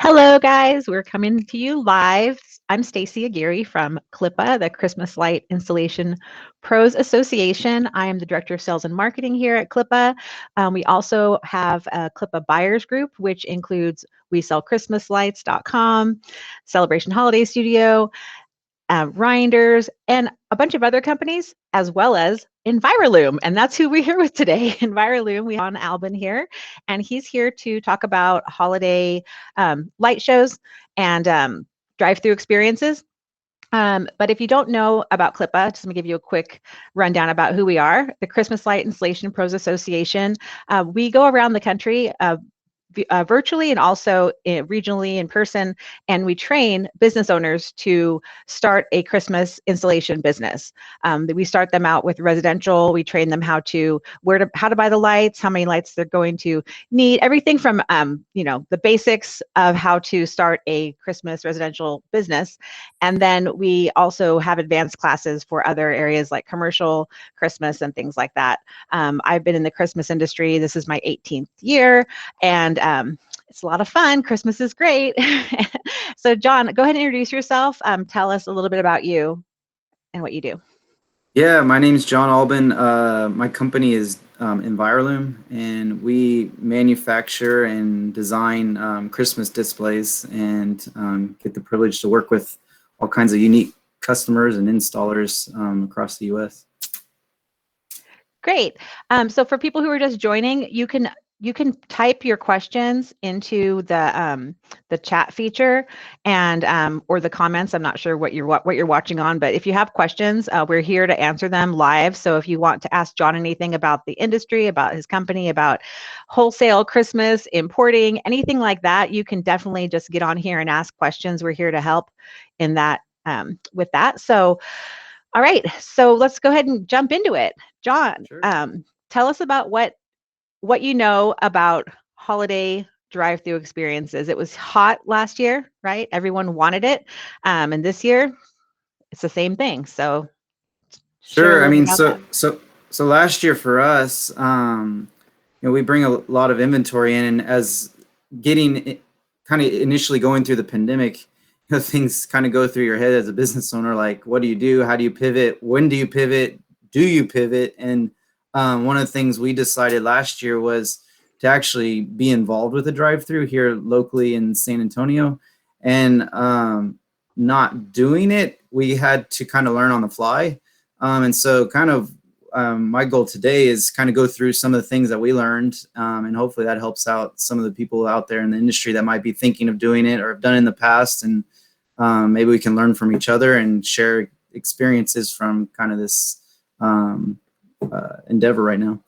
Hello, guys. We're coming to you live. I'm Stacy Aguirre from Clipa, the Christmas Light Installation Pros Association. I am the Director of Sales and Marketing here at Clipa. We also have a Clipa Buyers Group, which includes WeSellChristmasLights.com, Celebration Holiday Studio, Reinders, and a bunch of other companies, as well as Envirolume. And that's who we're here with today. Envirolume, we have John Alban here, and he's here to talk about holiday light shows and drive-through experiences. But if you don't know about Clipa, just let me give you a quick rundown about who we are. The Christmas Light Installation Pros Association. We go around the country virtually and also regionally in person, and we train business owners to start a Christmas installation business. We start them out with residential. We train them how to buy the lights, how many lights they're going to need, everything from the basics of how to start a Christmas residential business. And then we also have advanced classes for other areas like commercial Christmas and things like that. I've been in the Christmas industry. This is my 18th year, and it's a lot of fun. Christmas is great. So John, go ahead and introduce yourself. Tell us a little bit about you and what you do. Yeah, my name is John Alban. My company is Envirolume, and we manufacture and design Christmas displays and get the privilege to work with all kinds of unique customers and installers across the U.S. Great. So for people who are just joining, you can type your questions into the chat feature and or the comments. I'm not sure what you're watching on, but if you have questions, we're here to answer them live. So if you want to ask John anything about the industry, about his company, about wholesale Christmas, importing, anything like that, you can definitely just get on here and ask questions. We're here to help in that with that. So all right, so let's go ahead and jump into it. John, Sure. tell us about what you know about holiday drive-through experiences. It was hot last year, right? Everyone wanted it. And this year, it's the same thing. So share a Sure. I little bit mean, about that. so last year for us, we bring a lot of inventory in, and as getting kind of initially going through the pandemic, things kind of go through your head as a business owner, like, what do you do? How do you pivot? When do you pivot? Do you pivot? And one of the things we decided last year was to actually be involved with a drive-through here locally in San Antonio, and not doing it, we had to kind of learn on the fly. And so kind of my goal today is kind of go through some of the things that we learned, and hopefully that helps out some of the people out there in the industry that might be thinking of doing it or have done it in the past. And maybe we can learn from each other and share experiences from kind of this endeavor right now.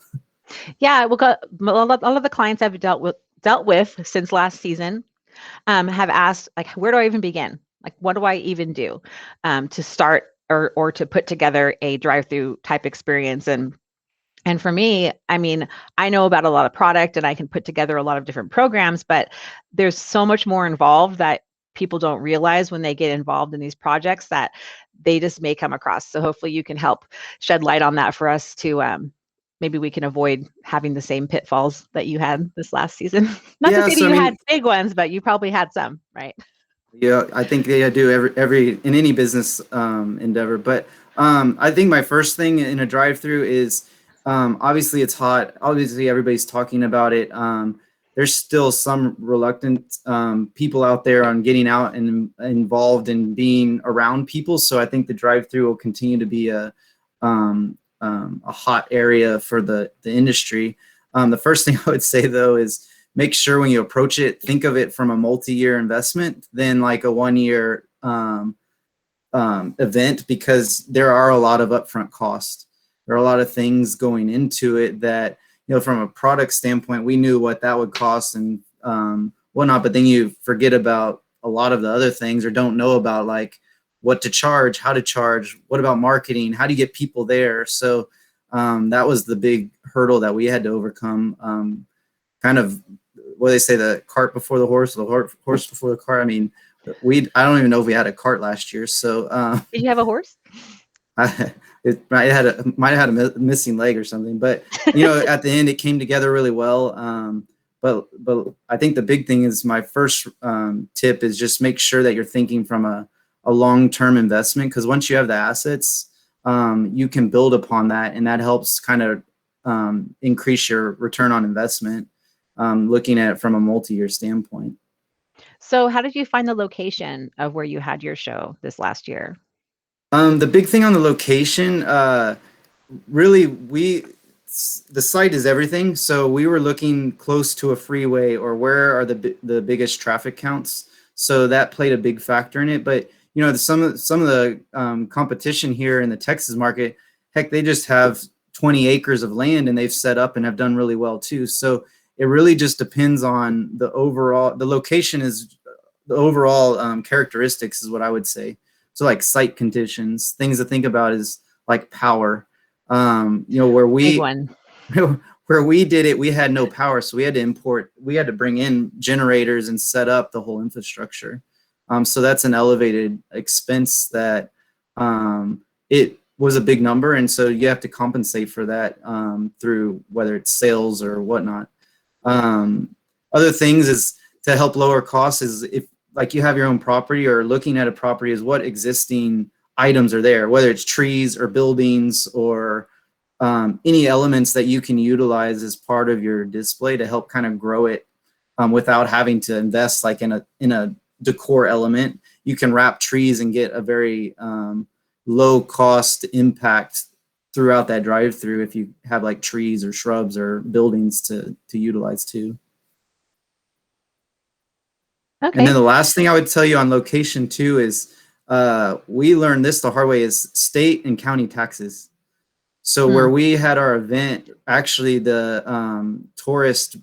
Yeah, all of the clients I've dealt with since last season have asked, like, where do I even begin? Like, what do I even do to start or to put together a drive-through type experience? And for me, I mean, I know about a lot of product and I can put together a lot of different programs, but there's so much more involved that people don't realize when they get involved in these projects that they just may come across. So hopefully you can help shed light on that for us to maybe we can avoid having the same pitfalls that you had this last season. Not to Yeah, say that so I you had mean, big ones, but you probably had some, right? yeah, I think they do every in any business endeavor. But I think my first thing in a drive-through is obviously it's hot. Obviously everybody's talking about it. There's still some reluctant people out there on getting out and involved in being around people. So I think the drive-through will continue to be a hot area for the industry. The first thing I would say though is make sure when you approach it, think of it from a multi-year investment than like a one-year event, because there are a lot of upfront costs. There are a lot of things going into it that, from a product standpoint, we knew what that would cost and whatnot, but then you forget about a lot of the other things or don't know about, like, what to charge, how to charge, what about marketing, how do you get people there? So that was the big hurdle that we had to overcome. Kind of what they say, the cart before the horse, the horse before the cart. I mean, I don't even know if we had a cart last year. So Did you have a horse? it might have had a missing leg or something, but at the end it came together really well. But I think the big thing is my first tip is just make sure that you're thinking from a long-term investment, because once you have the assets, you can build upon that, and that helps kind of increase your return on investment, looking at it from a multi-year standpoint. So how did you find the location of where you had your show this last year? The big thing on the location, really, the site is everything. So we were looking close to a freeway, or where are the biggest traffic counts. So that played a big factor in it. But you know, some of the competition here in the Texas market, heck, they just have 20 acres of land and they've set up and have done really well too. So it really just depends on the location is the overall characteristics is what I would say. So like site conditions, things to think about is like power. You know, where Big one. where we did it, we had no power, so we had to bring in generators and set up the whole infrastructure. So that's an elevated expense that it was a big number, and so you have to compensate for that through whether it's sales or whatnot. Other things is to help lower costs is if like you have your own property or looking at a property is what existing items are there, whether it's trees or buildings or any elements that you can utilize as part of your display to help kind of grow it without having to invest like in a decor element. You can wrap trees and get a very low cost impact throughout that drive-through if you have like trees or shrubs or buildings to utilize too. Okay. And then the last thing I would tell you on location too is we learned this the hard way is state and county taxes. So where we had our event, actually the tourist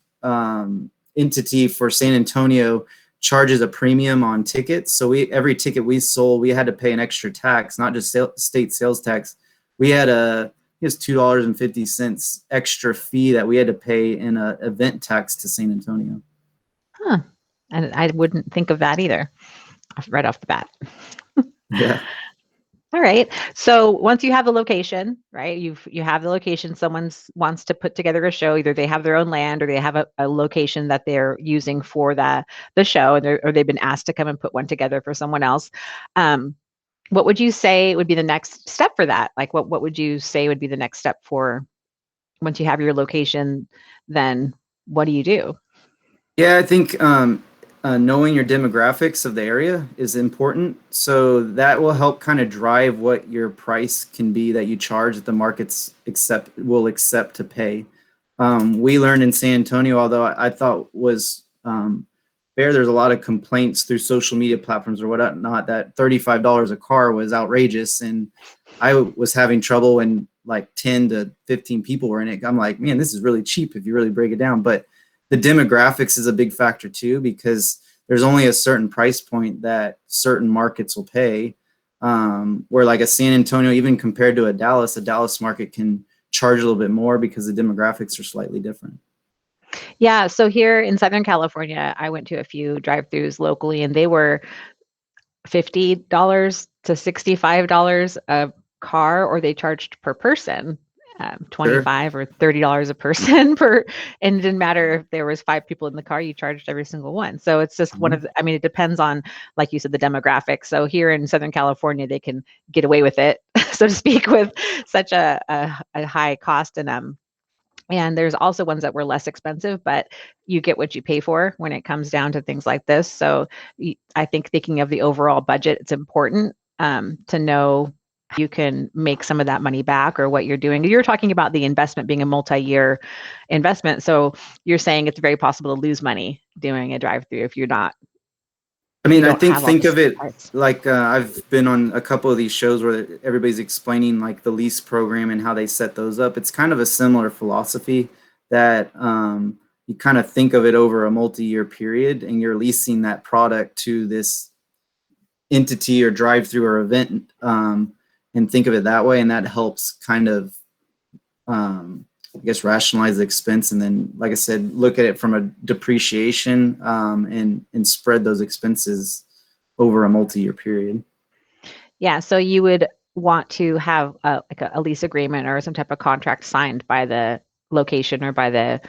entity for San Antonio charges a premium on tickets. So every ticket we sold, we had to pay an extra tax, not just state sales tax. We had $2.50 extra fee that we had to pay in a event tax to San Antonio. Huh. And I wouldn't think of that either, right off the bat. Yeah. All right. So once you have the location, right? You have the location. Someone wants to put together a show. Either they have their own land, or they have a location that they're using for the show, or they've been asked to come and put one together for someone else. What would you say would be the next step for that? Like, what would you say would be the next step for once you have your location? Then what do you do? Yeah, I think knowing your demographics of the area is important. So that will help kind of drive what your price can be that you charge that the markets will accept to pay. We learned in San Antonio, although I thought was fair, there's a lot of complaints through social media platforms or whatnot that $35 a car was outrageous. And I was having trouble when like 10 to 15 people were in it. I'm like, man, this is really cheap if you really break it down. But the demographics is a big factor too, because there's only a certain price point that certain markets will pay. Where like a San Antonio, even compared to a Dallas market can charge a little bit more because the demographics are slightly different. Yeah. So here in Southern California, I went to a few drive-thrus locally, and they were $50 to $65 a car, or they charged per person. 25 or $30 a person and it didn't matter if there was 5 people in the car, you charged every single one. So it's just one of the, I mean, it depends on, like you said, the demographics. So here in Southern California, they can get away with it, so to speak, with such a high cost. And there's also ones that were less expensive, but you get what you pay for when it comes down to things like this. So I think thinking of the overall budget, it's important to know you can make some of that money back or what you're doing. You're talking about the investment being a multi-year investment. So you're saying it's very possible to lose money doing a drive-through if you're not. I mean, I think of it like I've been on a couple of these shows where everybody's explaining like the lease program and how they set those up. It's kind of a similar philosophy that you kind of think of it over a multi-year period, and you're leasing that product to this entity or drive-through or event, and think of it that way. And that helps kind of, I guess, rationalize the expense. And then, like I said, look at it from a depreciation and spread those expenses over a multi-year period. Yeah. So you would want to have like a lease agreement or some type of contract signed by the location or by the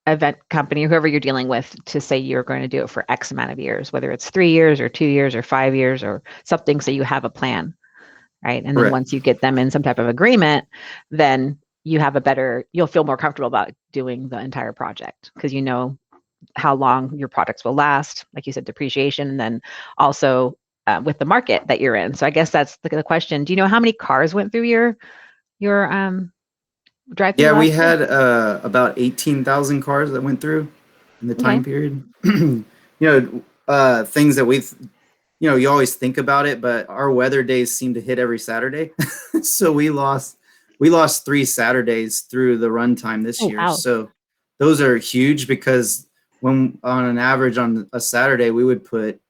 event company, whoever you're dealing with, to say you're going to do it for X amount of years, whether it's 3 years or 2 years or 5 years or something, so you have a plan, right? And then Correct. once you get them in some type of agreement, then you'll feel more comfortable about doing the entire project because you know how long your products will last, like you said, depreciation, and then also with the market that you're in. So I guess that's the question. Do you know how many cars went through your drive-through Yeah, we last year? had about 18,000 cars that went through in the Okay. time period. Things that you always think about it, but our weather days seem to hit every Saturday. So we lost 3 Saturdays through the runtime this Oh year. wow. So those are huge because when on an average on a Saturday, we would put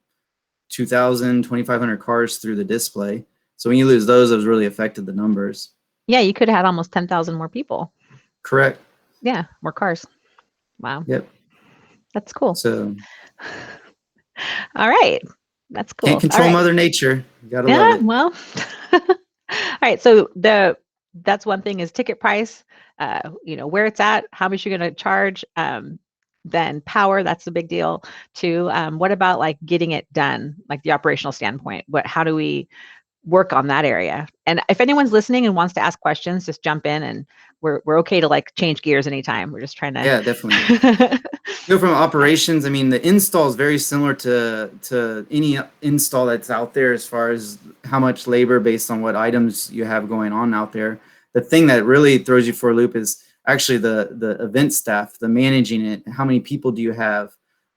2,000, 2,500 cars through the display. So when you lose those really affected the numbers. Yeah, you could have had almost 10,000 more people. Correct. Yeah, more cars. Wow, Yep. that's cool. So All right, that's can't cool. All control right. Mother Nature. You gotta love Yeah, it. well, all right. So that's one thing is ticket price. Where it's at, how much you're going to charge. Then power, that's the big deal too. What about like getting it done, like the operational standpoint? How do we work on that area? And if anyone's listening and wants to ask questions, just jump in, and we're okay to like change gears anytime. We're just trying Yeah, definitely. to. From operations, I mean, the install is very similar to any install that's out there as far as how much labor based on what items you have going on out there. The thing that really throws you for a loop is actually the event staff, the managing it. How many people do you have?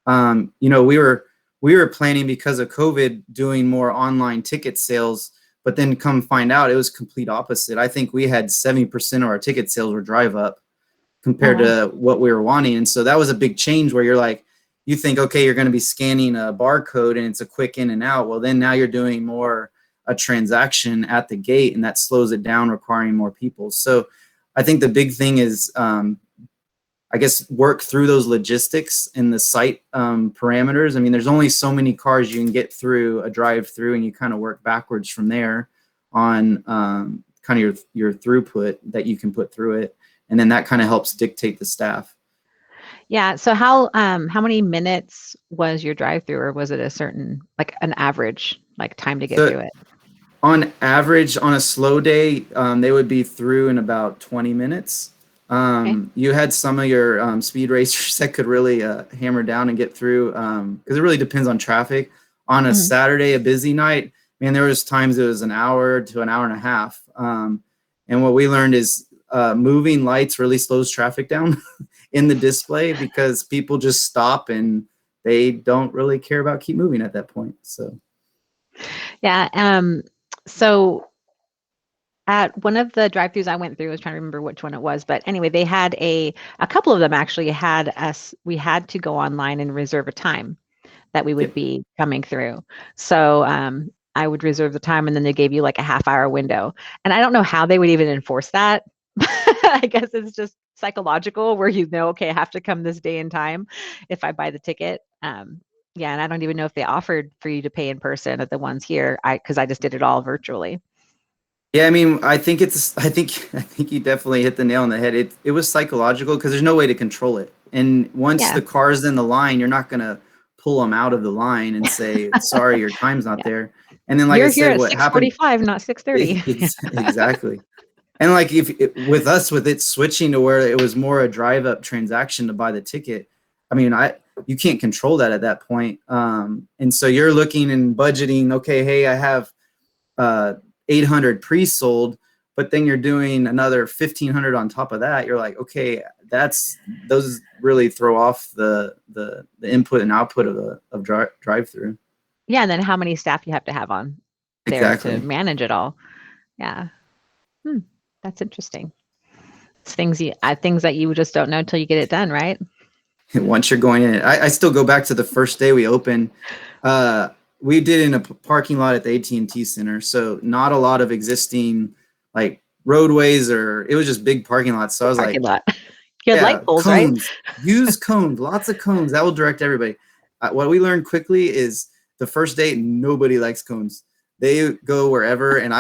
We were planning because of COVID doing more online ticket sales, but then come find out it was complete opposite. I think we had 70% of our ticket sales were drive up Oh compared wow. to what we were wanting. And so that was a big change where you're like, you think, okay, you're going to be scanning a barcode and it's a quick in and out. Well, then now you're doing more a transaction at the gate, and that slows it down, requiring more people. So I think the big thing is, I guess, work through those logistics and the site parameters. I mean, there's only so many cars you can get through a drive-through, and you kind of work backwards from there on kind of your throughput that you can put through it. And then that kind of helps dictate the staff. Yeah. So how many minutes was your drive-through, or was it a certain, like an average like time to get So through it? on average, on a slow day, they would be through in about 20 minutes. Okay. You had some of your speed racers that could really hammer down and get through because it really depends on traffic. On a Mhm. Saturday, a busy night, man, there was times it was an hour to an hour and a half. And what we learned is moving lights really slows traffic down in the display because people just stop and they don't really care about keep moving at that point. So Yeah. So at one of the drive-throughs I went through, I was trying to remember which one it was, but anyway, they had a couple of them actually had us. We had to go online and reserve a time that we would yep. be coming through. So I would reserve the time, and then they gave you like a half-hour window. And I don't know how they would even enforce that. I guess it's just psychological, where okay, I have to come this day and time if I buy the ticket. Yeah, and I don't even know if they offered for you to pay in person at the ones here. Because I just did it all virtually. Yeah, I mean, I think you definitely hit the nail on the head. It was psychological because there's no way to control it. And once Yeah, the car's in the line, you're not gonna pull them out of the line and say, "Sorry, your time's not yeah. there." And then, like I You're here said, at what happened 6:45, not 6:30. exactly. And like with it switching to where it was more a drive up transaction to buy the ticket, I mean, you can't control that at that point. And so you're looking and budgeting. Okay, hey, I have uh, 800 pre-sold, but then you're doing another 1,500 on top of that. You're like, okay, those really throw off the input and output of drive-through. Yeah, and then how many staff you have to have on there to Exactly. manage it all. Yeah. Hmm, that's interesting. It's things that you just don't know until you get it done, right? Once you're going in, I still go back to the first day we opened. We did in a parking lot at the AT&T Center, so not a lot of existing like roadways, or it was just big parking lots. So I was Parking like, lot. You had light yeah, poles, right? cones. Use cones. Lots of cones. That will direct everybody. What we learned quickly is the first day, nobody likes cones. They go wherever, and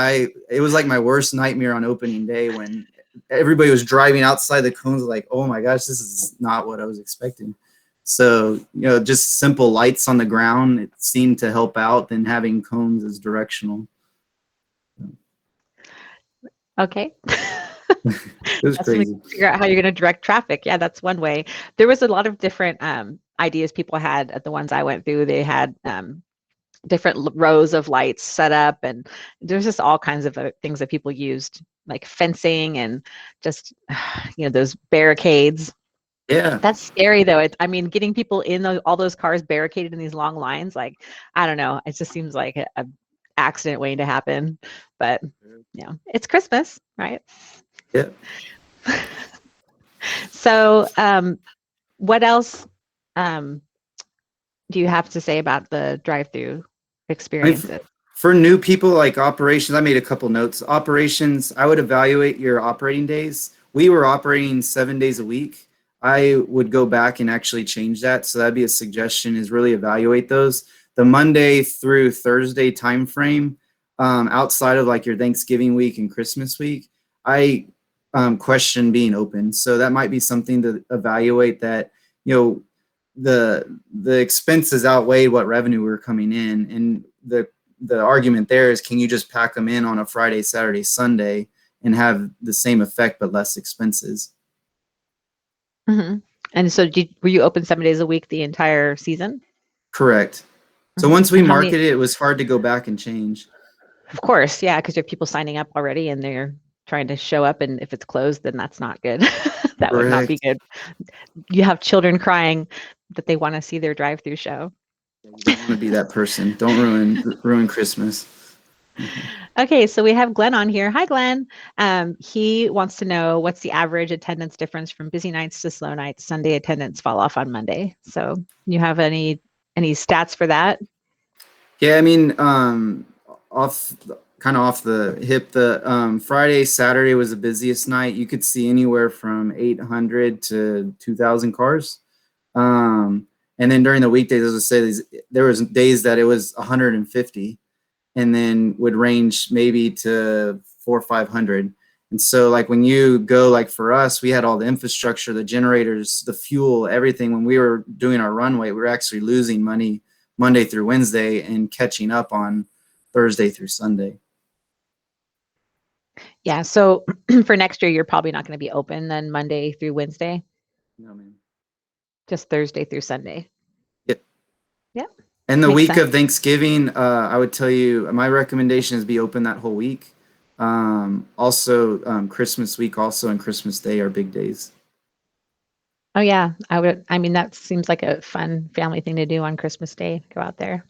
it was like my worst nightmare on opening day when everybody was driving outside the cones like, oh my gosh, this is not what I was expecting. So, just simple lights on the ground, it seemed to help out than having cones as directional. Okay. It was crazy. Figure out how you're going to direct traffic. Yeah, that's one way. There was a lot of different ideas people had at the ones I went through. They had different rows of lights set up, and there's just all kinds of things that people used, like fencing and just those barricades. Yeah. That's scary though. I mean, getting people in all those cars barricaded in these long lines, like, I don't know, it just seems like a accident waiting to happen. But it's Christmas, right? Yeah. So what else do you have to say about the drive-through experiences? For new people, like operations, I made a couple notes. Operations, I would evaluate your operating days. We were operating 7 days a week. I would go back and actually change that. So that'd be a suggestion, is really evaluate those. The Monday through Thursday time frame, outside of like your Thanksgiving week and Christmas week, I question being open. So that might be something to evaluate, that the expenses outweigh what revenue we're coming in, and the argument there is, can you just pack them in on a Friday, Saturday, Sunday and have the same effect but less expenses? Mm-hmm. And so were you open 7 days a week the entire season? Correct. So once we marketed it, it was hard to go back and change. Of course, yeah, because you have people signing up already and they're trying to show up, and if it's closed, then that's not good. That would not be good. You have children crying that they want to see their drive-through show. You don't want to be that person. Don't ruin Christmas. Okay, so we have Glenn on here. Hi, Glenn. He wants to know, what's the average attendance difference from busy nights to slow nights? Sunday attendance fall off on Monday. So you have any stats for that? Yeah, I mean, off the hip, the Friday, Saturday was the busiest night. You could see anywhere from 800 to 2,000 cars. And then during the weekdays, as I said, there was days that it was 150, and then would range maybe to 400 or 500. And so like when you go, like for us, we had all the infrastructure, the generators, the fuel, everything. When we were doing our runway, we were actually losing money Monday through Wednesday and catching up on Thursday through Sunday. Yeah. So for next year, you're probably not going to be open then Monday through Wednesday. No, man. Just Thursday through Sunday. Yep. Yep. And the week of Thanksgiving, I would tell you, my recommendation is be open that whole week. Also, Christmas week also and Christmas Day are big days. Oh yeah, I mean, that seems like a fun family thing to do on Christmas Day. Go out there.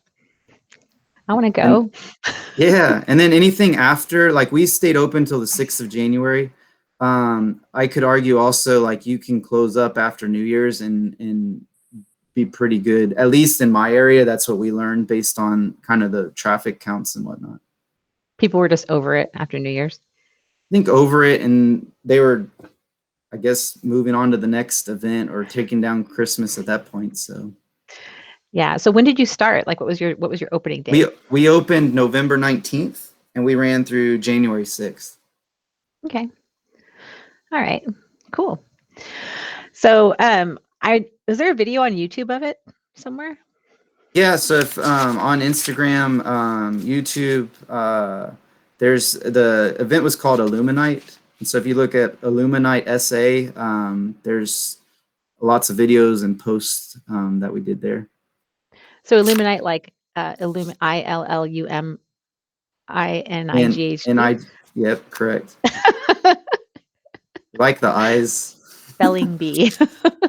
I want to go. Yeah, and then anything after, like we stayed open till the 6th of January. I could argue also, like you can close up after New Year's and be pretty good. At least in my area, that's what we learned based on kind of the traffic counts and whatnot. People were just over it after New Year's. I think over it, and they were, I guess, moving on to the next event or taking down Christmas at that point. So yeah. So when did you start? Like, what was your opening day? We opened November 19th and we ran through January 6th. Okay. All right. Cool. So is there a video on YouTube of it somewhere? Yeah. So if on Instagram, YouTube, there's the event was called Illuminite. And so if you look at Illuminite SA, there's lots of videos and posts that we did there. So Illuminite, like ILLUMINIGH. Yep, correct. Like the eyes. Spelling bee.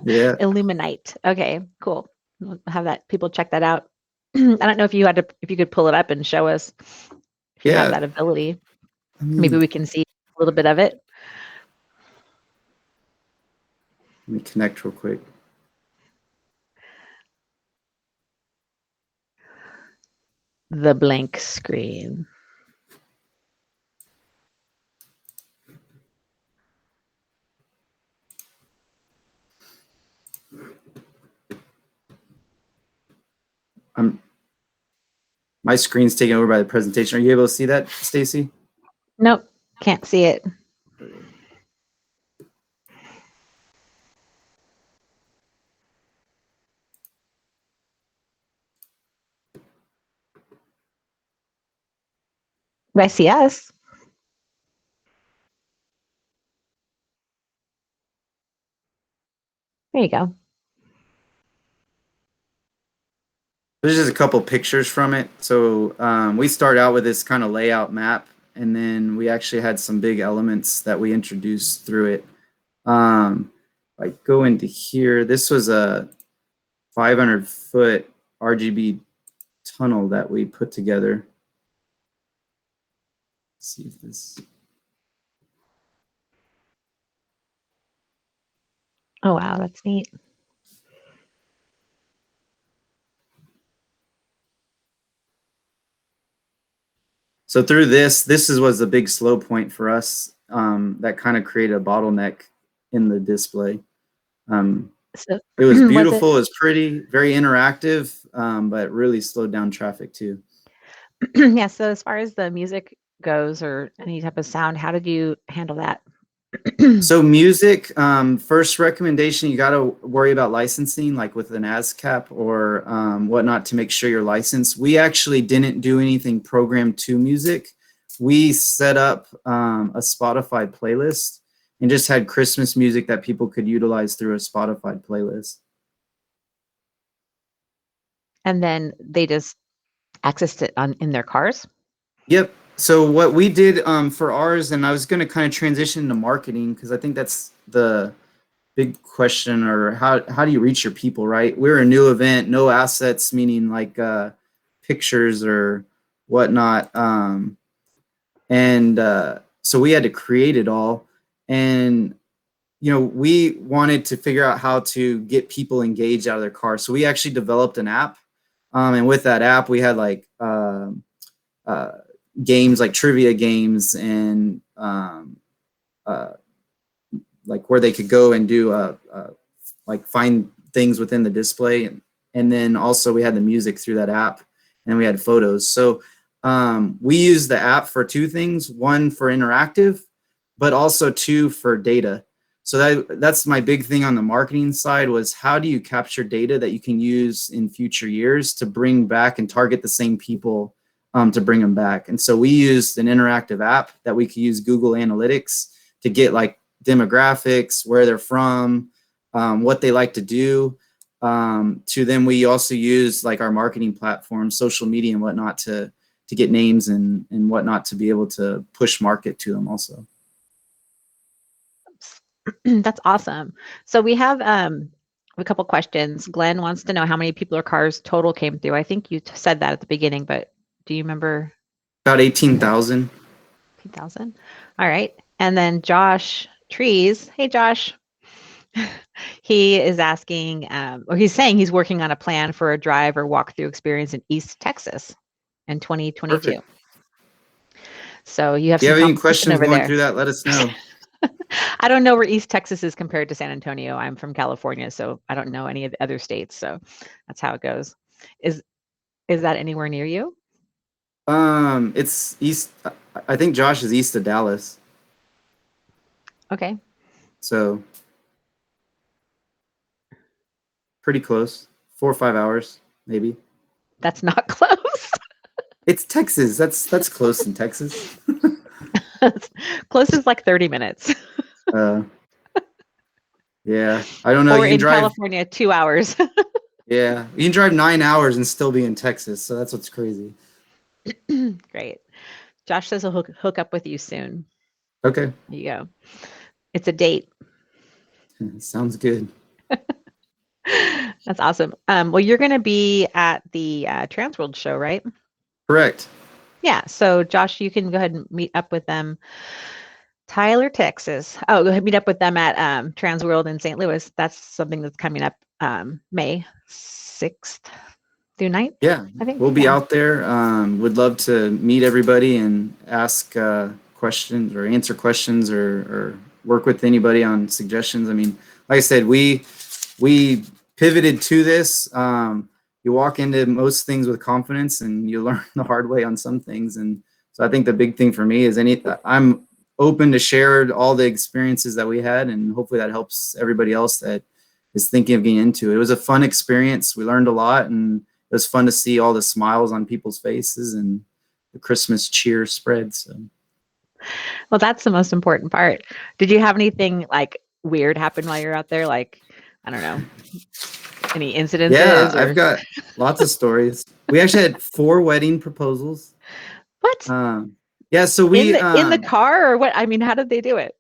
Yeah. Illuminite. Okay, cool. We'll have that, people check that out. I don't know if you could pull it up and show us if you have that ability. Maybe we can see a little bit of it. Let me connect real quick. The blank screen. My screen's taken over by the presentation. Are you able to see that, Stacy? Nope, can't see it. I see us. There you go. There's just a couple pictures from it. So we start out with this kind of layout map, and then we actually had some big elements that we introduced through it. I go into here. This was a 500-foot RGB tunnel that we put together. Let's see if this. Oh, wow, that's neat. So through this was a big slow point for us that kind of created a bottleneck in the display. So, It was was beautiful, it was pretty, very interactive, but really slowed down traffic too. yeah, so as far as the music goes or any type of sound, how did you handle that? So music, first recommendation, you got to worry about licensing, like with an ASCAP or whatnot, to make sure you're licensed. We actually didn't do anything programmed to music. We set up a Spotify playlist and just had Christmas music that people could utilize through a Spotify playlist. And then they just accessed it in their cars? Yep. So what we did for ours, and I was going to kind of transition into marketing because I think that's the big question, or how do you reach your people, right? We're a new event, no assets, meaning like pictures or whatnot. So we had to create it all. And, we wanted to figure out how to get people engaged out of their car. So we actually developed an app. And with that app, we had like games, like trivia games, and like where they could go and do like find things within the display, and then also we had the music through that app, and we had photos. So we use the app for two things: one for interactive, but also two for data. So that's my big thing on the marketing side, was how do you capture data that you can use in future years to bring back and target the same people to bring them back. And so we used an interactive app that we could use Google Analytics to get like demographics, where they're from, what they like to do. To then we also use like our marketing platform, social media and whatnot, to get names and whatnot to be able to push market to them also. That's awesome. So we have a couple questions. Glenn wants to know how many people or cars total came through. I think you said that at the beginning, but do you remember? About 18,000. 18,000. All right. And then Josh Trees. Hey, Josh. He is asking, or he's saying he's working on a plan for a drive or walkthrough experience in East Texas in 2022. Perfect. So you have If you some have any competition questions over going there. through that, let us know. I don't know where East Texas is compared to San Antonio. I'm from California, so I don't know any of the other states. So that's how it goes. Is that anywhere near you? It's east. I think Josh is east of Dallas. Okay. So pretty close. 4 or 5 hours, maybe. That's not close. It's Texas. That's close in Texas. Close is like 30 minutes. Yeah, I don't know. Or You can in drive. California, 2 hours. Yeah, you can drive 9 hours and still be in Texas. So that's what's crazy. Great. Josh says he'll hook up with you soon. Okay. There you go. It's a date. Sounds good. That's awesome. Well, you're going to be at the Transworld show, right? Correct. Yeah. So, Josh, you can go ahead and meet up with them. Tyler, Texas. Oh, go ahead and meet up with them at Transworld in St. Louis. That's something that's coming up May 6th through 9th. Yeah, I think we'll be out there. Would love to meet everybody and ask questions or answer questions or work with anybody on suggestions. I mean, like I said, we pivoted to this. You walk into most things with confidence, and you learn the hard way on some things. And so I think the big thing for me is I'm open to share all the experiences that we had, and hopefully that helps everybody else that is thinking of getting into it. It was a fun experience. We learned a lot, and it was fun to see all the smiles on people's faces, and Christmas cheer spread. So. Well, that's the most important part. Did you have anything like weird happen while you're out there? Like, I don't know, any Yeah, incidences I've or got lots of stories. We actually had 4 wedding proposals. what? Yeah, so In the car or what? I mean, how did they do it?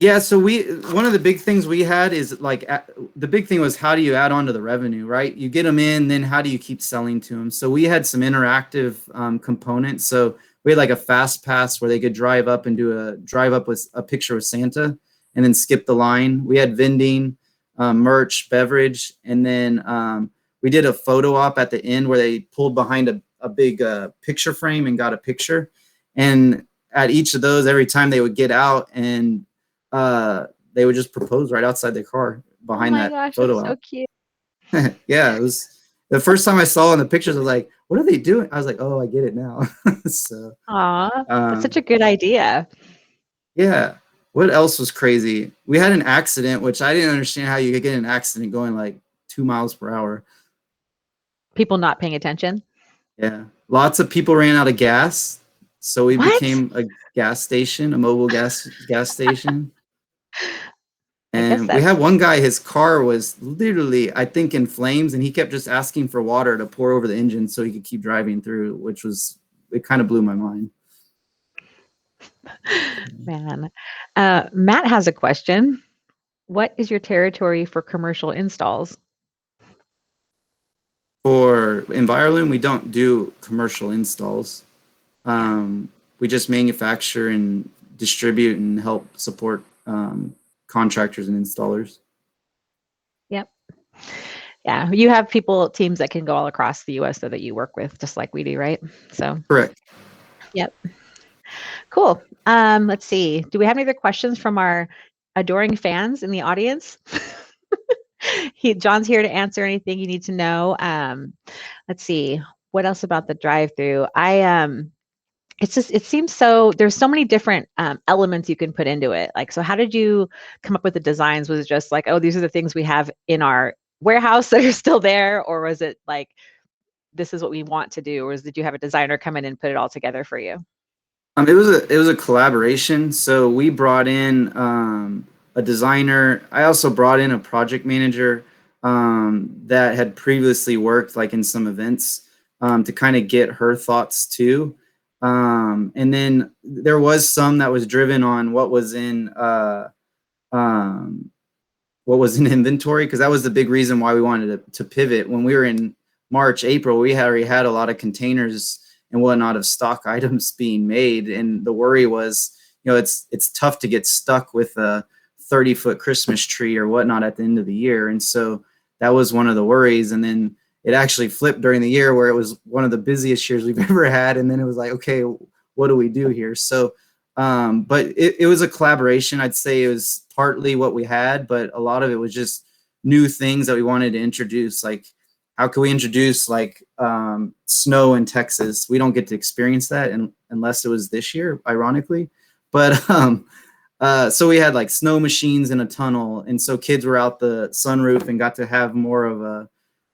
yeah, so one of the big things we had is like the big thing was how do you add on to the revenue, right? You get them in, then how do you keep selling to them? So we had some interactive components. So we had like a fast pass where they could drive up with a picture of Santa and then skip the line. We had vending, merch, beverage, and then we did a photo op at the end where they pulled behind a big picture frame and got a picture. And at each of those, every time they would get out and they would just propose right outside the car behind Oh my that gosh, photo that's so op. cute. Yeah, it was the first time I saw in the pictures. I was like, "What are they doing?" I was like, "Oh, I get it now." So, Aw, that's such um, a good idea. yeah. What else was crazy? We had an accident, which I didn't understand how you could get in an accident going like 2 miles per hour. People not paying attention. Yeah, lots of people ran out of gas, so we What? became a gas station, a mobile gas station. I guess And we had that's one guy, his car was literally, I think, in flames, and he kept just asking for water to pour over the engine so he could keep driving through, it kind of blew my mind. man. Matt has a question. What is your territory for commercial installs? For Envirolume, we don't do commercial installs. Yeah. We just manufacture and distribute and help support contractors and installers. Yep. Yeah. You have teams that can go all across the US so that you work with, just like we do, right? So, Correct. yep. Cool. Let's see. Do we have any other questions from our adoring fans in the audience? John's here to answer anything you need to know. Let's see. What else about the drive-through? It seems so there's so many different elements you can put into it. Like, so how did you come up with the designs? Was it just like, oh, these are the things we have in our warehouse that are still there? Or was it like, this is what we want to do? Or did you have a designer come in and put it all together for you? It was a collaboration. So we brought in a designer. I also brought in a project manager that had previously worked like in some events to kind of get her thoughts too. And then there was some that was driven on um, what was in inventory, because that was the big reason why we wanted to pivot. When we were in March, April, we had already had a lot of containers and whatnot of stock items being made, and the worry was, it's tough to get stuck with a 30-foot Christmas tree or whatnot at the end of the year, and so that was one of the worries. And then it actually flipped during the year where it was one of the busiest years we've ever had, and then it was like, okay, what do we do here? So but it was a collaboration. I'd say it was partly what we had, but a lot of it was just new things that we wanted to introduce. Like, how can we introduce like snow in Texas? We don't get to experience that unless it was this year, ironically. But so we had like snow machines in a tunnel, and so kids were out the sunroof and got to have more of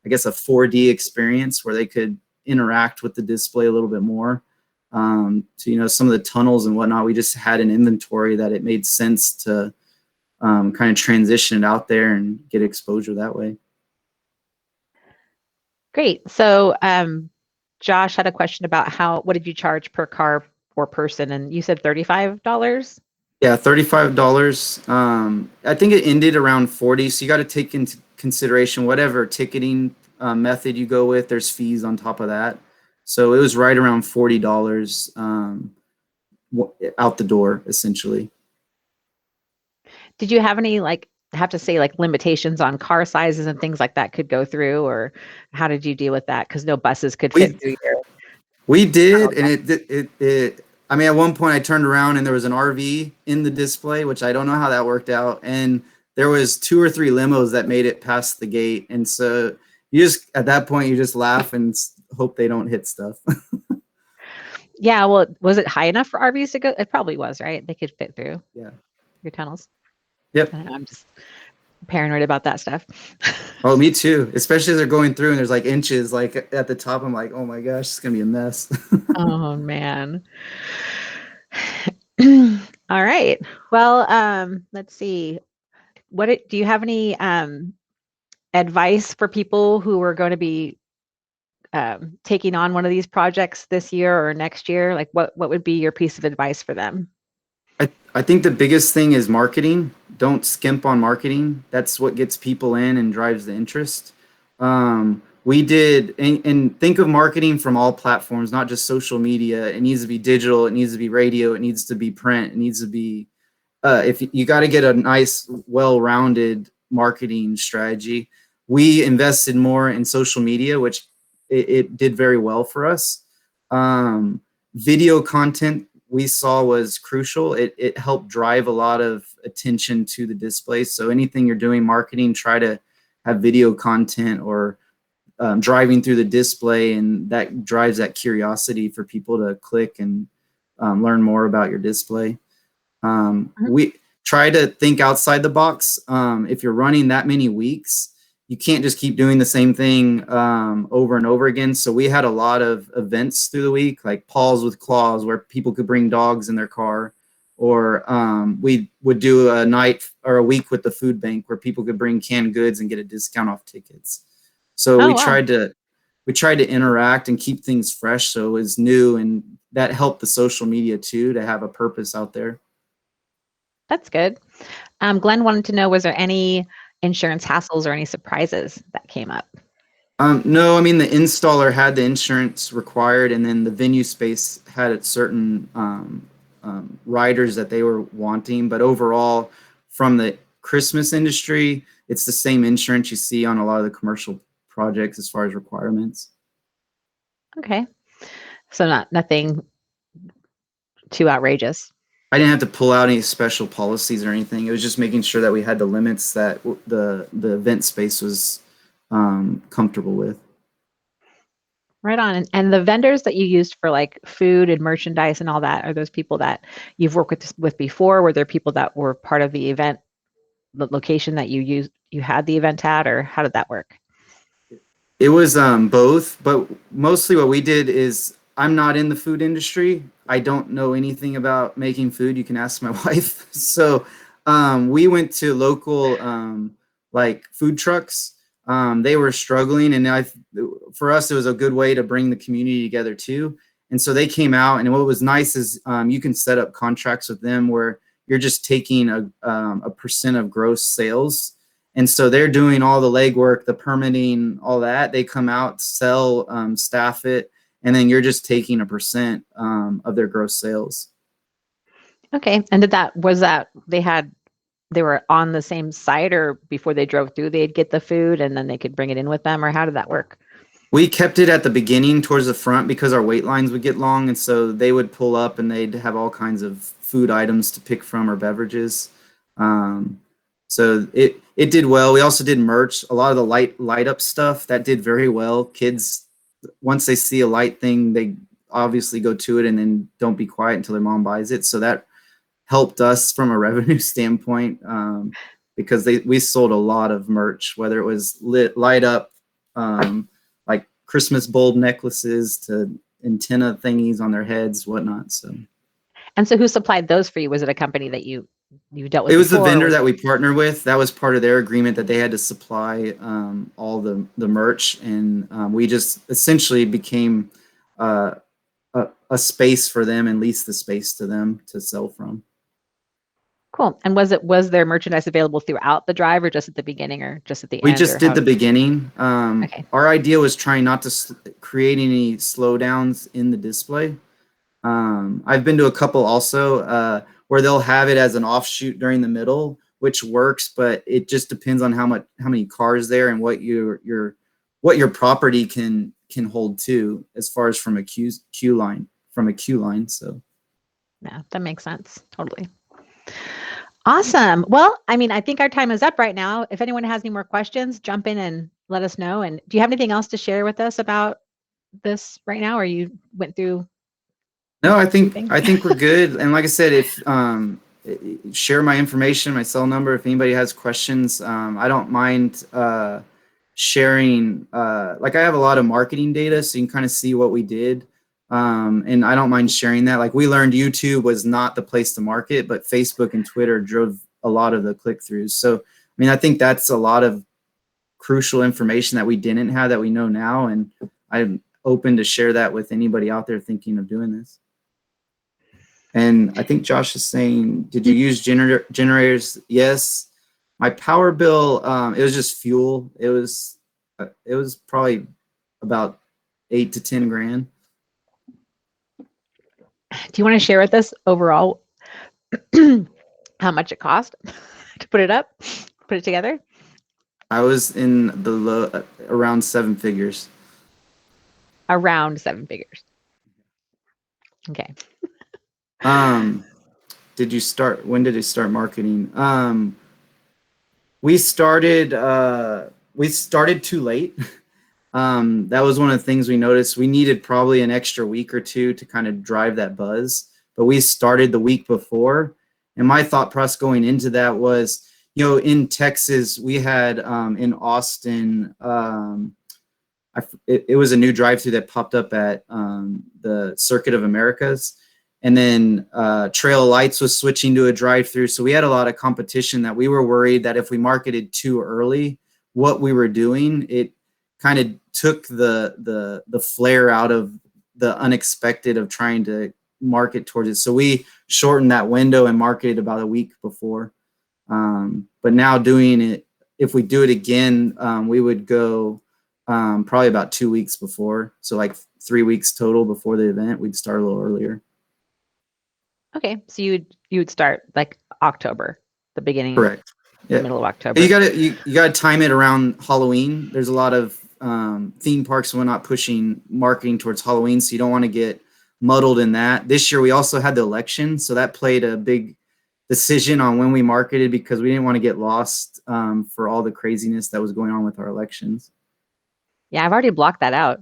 I guess, a 4D experience where they could interact with the display a little bit more. To some of the tunnels and whatnot, we just had an inventory that it made sense to kind of transition it out there and get exposure that way. Great. So Josh had a question about what did you charge per car or person? And you said $35? Yeah, $35. I think it ended around 40. So you got to take into consideration whatever ticketing method you go with. There's fees on top of that. So it was right around $40 out the door, essentially. Did you have any have to say limitations on car sizes and things like that could go through, or how did you deal with that? Because no buses could fit We through your we did, and tunnel. it. I mean, at one point I turned around and there was an RV in the display, which I don't know how that worked out, and there was 2 or 3 limos that made it past the gate, and so at that point you just laugh and hope they don't hit stuff. Yeah, well, was it high enough for RVs to go? It probably was, right? They could fit through Yeah. your tunnels. Yep. I don't know. paranoid about that stuff. Oh, me too. Especially as they're going through and there's like inches like at the top. I'm like, oh my gosh, it's gonna be a mess. Oh man. All right. Well, let's see. Do you have any advice for people who are going to be taking on one of these projects this year or next year? Like what would be your piece of advice for them? I think the biggest thing is marketing. Don't skimp on marketing. That's what gets people in and drives the interest. We did, and think of marketing from all platforms, not just social media. It needs to be digital. It needs to be radio. It needs to be print. It needs to be, if you got to get a nice, well-rounded marketing strategy. We invested more in social media, which it did very well for us. Video content we saw was crucial. It helped drive a lot of attention to the display. So anything you're doing marketing, try to have video content or driving through the display, and that drives that curiosity for people to click and learn more about your display. We try to think outside the box. If you're running that many weeks, you can't just keep doing the same thing over and over again. So we had a lot of events through the week, like Paws with Claws, where people could bring dogs in their car. Or we would do a night or a week with the food bank where people could bring canned goods and get a discount off tickets. So we tried to interact and keep things fresh so it was new, and that helped the social media too to have a purpose out there. That's good. Glenn wanted to know, was there any insurance hassles or any surprises that came up? No, I mean, the installer had the insurance required, and then the venue space had its certain riders that they were wanting. But overall, from the Christmas industry, it's the same insurance you see on a lot of the commercial projects as far as requirements. Okay. So nothing too outrageous. I didn't have to pull out any special policies or anything. It was just making sure that we had the limits that the event space was comfortable with. Right on. And the vendors that you used for like food and merchandise and all that, are those people that you've worked with before? Were there people that were part of the event, the location that you had the event at, or how did that work? It was both, but mostly what we did is, I'm not in the food industry. I don't know anything about making food. You can ask my wife. So we went to local like food trucks. They were struggling, and for us, it was a good way to bring the community together too. And so they came out, and what was nice is you can set up contracts with them where you're just taking a percent of gross sales. And so they're doing all the legwork, the permitting, all that. They come out, sell, staff it, and then you're just taking a percent of their gross sales. Okay. And they were on the same site, or before they drove through, they'd get the food and then they could bring it in with them, or how did that work? We kept it at the beginning towards the front because our wait lines would get long. And so they would pull up and they'd have all kinds of food items to pick from or beverages. So it did well. We also did merch, a lot of the light up stuff that did very well. Kids, once they see a light thing, they obviously go to it and then don't be quiet until their mom buys it. So that helped us from a revenue standpoint because we sold a lot of merch, whether it was light up like Christmas bulb necklaces to antenna thingies on their heads, whatnot. And so who supplied those for you? Was it a company that you dealt with? It was the vendor that we partnered with. That was part of their agreement that they had to supply all the merch, and we just essentially became a space for them and leased the space to them to sell from. Cool. And was there merchandise available throughout the drive, or just at the beginning, or just at the end? We just did the beginning. Okay. Our idea was trying not to create any slowdowns in the display. I've been to a couple also where they'll have it as an offshoot during the middle, which works, but it just depends on how many cars there and what your property can hold too, as far as from a queue line. So yeah, that makes sense. Totally. Awesome. Well, I mean, I think our time is up right now. If anyone has any more questions, jump in and let us know. And do you have anything else to share with us about this right now, or you went through? No, I think we're good. And like I said, share my information, my cell number. If anybody has questions, I don't mind sharing. Like I have a lot of marketing data, so you can kind of see what we did. And I don't mind sharing that. Like we learned YouTube was not the place to market, but Facebook and Twitter drove a lot of the click-throughs. So, I mean, I think that's a lot of crucial information that we didn't have that we know now. And I'm open to share that with anybody out there thinking of doing this. And I think Josh is saying, did you use generators? Yes. My power bill, it was just fuel. It was probably about 8 to 10 grand. Do you want to share with us overall how much it cost to put it up, put it together? I was in the around 7 figures. Around 7 figures. Okay. Did you start? When did you start marketing? We started too late. That was one of the things we noticed. We needed probably an extra week or two to kind of drive that buzz, but we started the week before. And my thought process going into that was, you know, in Texas, we had in Austin, it was a new drive-thru that popped up at the Circuit of Americas. And then Trail Lights was switching to a drive-thru. So we had a lot of competition that we were worried that if we marketed too early what we were doing, it kind of took the flair out of the unexpected of trying to market towards it. So we shortened that window and marketed about a week before. But now doing it, if we do it again, we would go probably about 2 weeks before. So like 3 weeks total before the event. We'd start a little earlier. Okay, so you would start like October, the beginning. Correct. The middle of October. You gotta time it around Halloween. There's a lot of theme parks and whatnot pushing marketing towards Halloween, so you don't want to get muddled in that. This year we also had the election, so that played a big decision on when we marketed because we didn't want to get lost for all the craziness that was going on with our elections. Yeah, I've already blocked that out.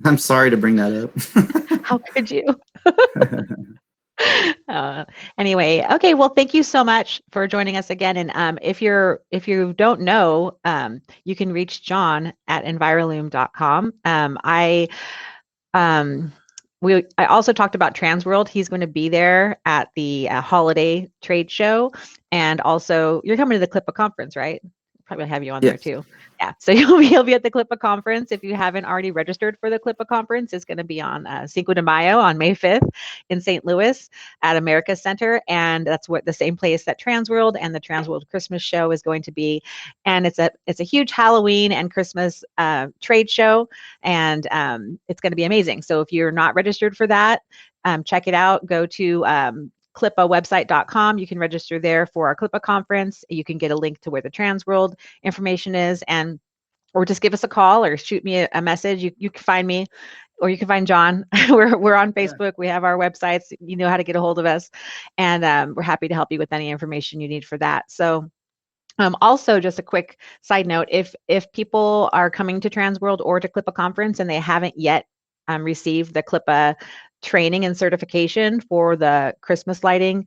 I'm sorry to bring that up. How could you? Anyway, okay. Well, thank you so much for joining us again. And if you don't know, you can reach John at envirolume.com. I also talked about Transworld. He's going to be there at the Holiday trade show, and also you're coming to the Clipa Conference, right? Probably have you on there too. Yeah, so you'll be at the Clipa Conference. If you haven't already registered for the Clipa Conference, it's going to be on Cinco de Mayo on May 5th in St. Louis at America Center, and that's what the same place that Transworld and the Transworld Christmas show is going to be. And it's a huge Halloween and Christmas trade show, and it's going to be amazing. So if you're not registered for that, check it out. Go to clipawebsite.com. You can register there for our Clipa conference. You can get a link to where the Transworld information is, or just give us a call or shoot me a message. You can find me, or you can find John. We're on Facebook. Yeah. We have our websites. You know how to get a hold of us, and we're happy to help you with any information you need for that. So also, just a quick side note, if people are coming to Transworld or to Clipa Conference and they haven't yet received the Clipa training and certification for the Christmas lighting,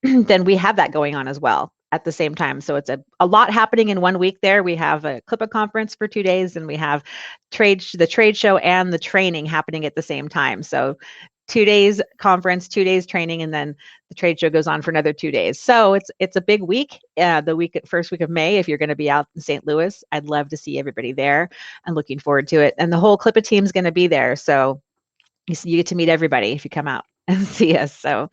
then we have that going on as well at the same time. So it's a lot happening in 1 week there. We have a Clipa conference for 2 days, and we have the trade show and the training happening at the same time. So 2 days conference, 2 days training, and then the trade show goes on for another 2 days. So it's a big week, first week of May. If you're going to be out in St. Louis, I'd love to see everybody there. I'm looking forward to it. And the whole Clipa team's going to be there. So you get to meet everybody if you come out and see us. So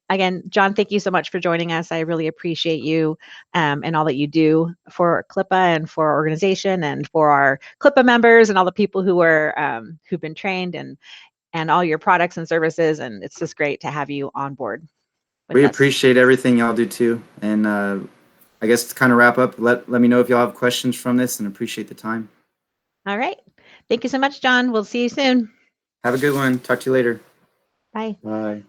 again, John, thank you so much for joining us. I really appreciate you and all that you do for Clipa and for our organization and for our Clipa members and all the people who've been trained and all your products and services. And it's just great to have you on board. We appreciate everything y'all do too. And I guess to kind of wrap up, let me know if y'all have questions from this, and appreciate the time. All right. Thank you so much, John. We'll see you soon. Have a good one. Talk to you later. Bye. Bye.